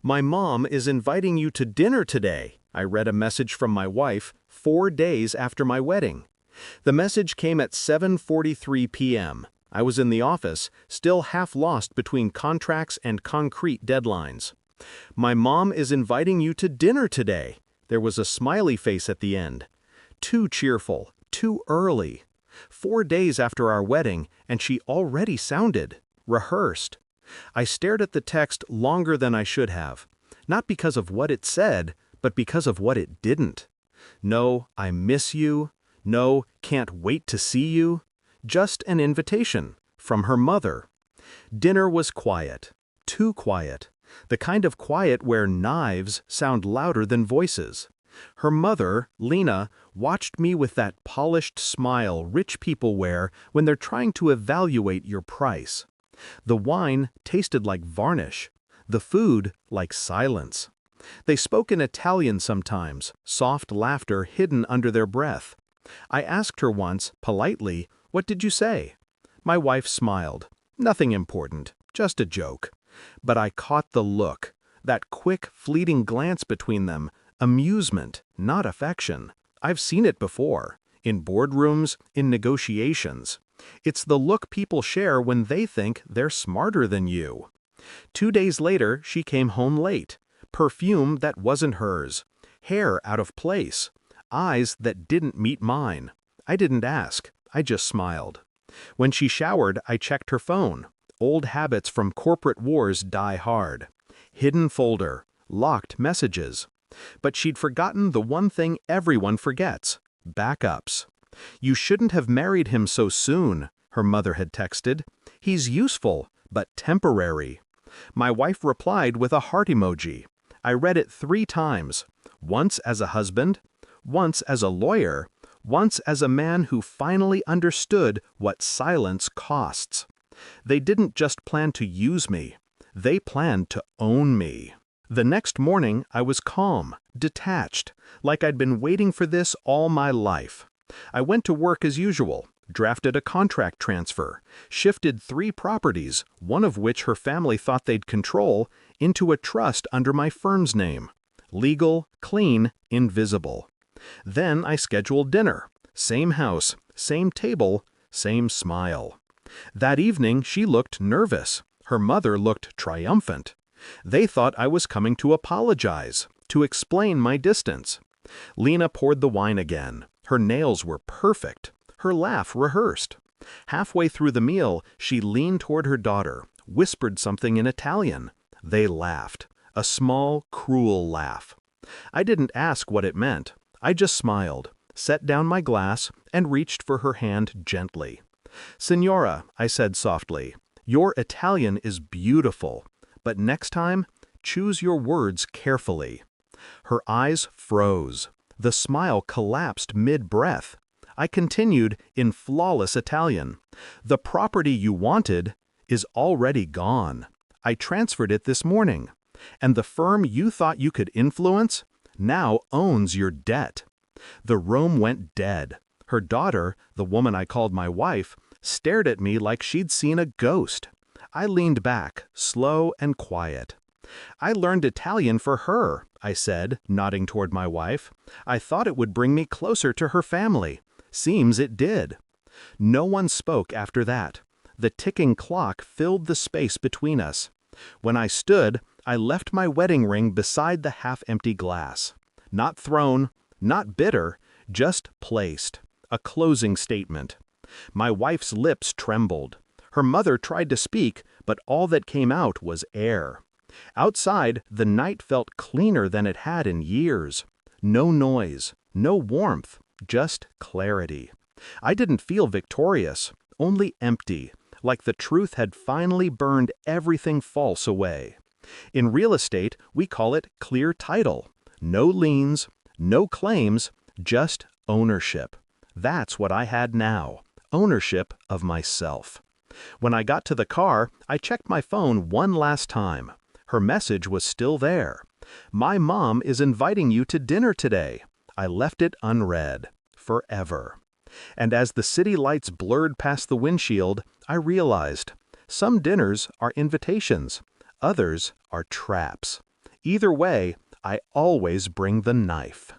My mom is inviting you to dinner today. I read a message from my wife 4 days after my wedding. The message came at 7:43 p.m. I was in the office, still half lost between contracts and concrete deadlines. My mom is inviting you to dinner today. There was a smiley face at the end. Too cheerful, too early. 4 days after our wedding, and she already sounded rehearsed. I stared at the text longer than I should have, not because of what it said, but because of what it didn't. No, I miss you. No, can't wait to see you. Just an invitation from her mother. Dinner was quiet, too quiet, the kind of quiet where knives sound louder than voices. Her mother, Lena, watched me with that polished smile rich people wear when they're trying to evaluate your price. The wine tasted like varnish, the food like silence. They spoke in Italian sometimes, soft laughter hidden under their breath. I asked her once, politely, "What did you say?" My wife smiled. Nothing important, just a joke. But I caught the look, that quick, fleeting glance between them, amusement, not affection. I've seen it before, in boardrooms, in negotiations. It's the look people share when they think they're smarter than you. 2 days later, she came home late. Perfume that wasn't hers. Hair out of place. Eyes that didn't meet mine. I didn't ask. I just smiled. When she showered, I checked her phone. Old habits from corporate wars die hard. Hidden folder. Locked messages. But she'd forgotten the one thing everyone forgets. Backups. "You shouldn't have married him so soon," her mother had texted. "He's useful, but temporary." My wife replied with a heart emoji. I read it 3 times, once as a husband, once as a lawyer, once as a man who finally understood what silence costs. They didn't just plan to use me, they planned to own me. The next morning, I was calm, detached, like I'd been waiting for this all my life. I went to work as usual, drafted a contract transfer, shifted 3 properties, one of which her family thought they'd control, into a trust under my firm's name. Legal, clean, invisible. Then I scheduled dinner. Same house, same table, same smile. That evening she looked nervous. Her mother looked triumphant. They thought I was coming to apologize, to explain my distance. Lena poured the wine again. Her nails were perfect. Her laugh rehearsed. Halfway through the meal, she leaned toward her daughter, whispered something in Italian. They laughed. A small, cruel laugh. I didn't ask what it meant. I just smiled, set down my glass, and reached for her hand gently. "Signora," I said softly, "your Italian is beautiful, but next time, choose your words carefully." Her eyes froze. The smile collapsed mid-breath. I continued in flawless Italian. "The property you wanted is already gone. I transferred it this morning. And the firm you thought you could influence now owns your debt." The room went dead. Her daughter, the woman I called my wife, stared at me like she'd seen a ghost. I leaned back, slow and quiet. "I learned Italian for her," I said, nodding toward my wife. "I thought it would bring me closer to her family. Seems it did." No one spoke after that. The ticking clock filled the space between us. When I stood, I left my wedding ring beside the half-empty glass. Not thrown, not bitter, just placed. A closing statement. My wife's lips trembled. Her mother tried to speak, but all that came out was air. Outside, the night felt cleaner than it had in years. No noise, no warmth, just clarity. I didn't feel victorious, only empty, like the truth had finally burned everything false away. In real estate, we call it clear title. No liens, no claims, just ownership. That's what I had now, ownership of myself. When I got to the car, I checked my phone one last time. Her message was still there. "My mom is inviting you to dinner today." I left it unread. Forever. And as the city lights blurred past the windshield, I realized some dinners are invitations, others are traps. Either way, I always bring the knife.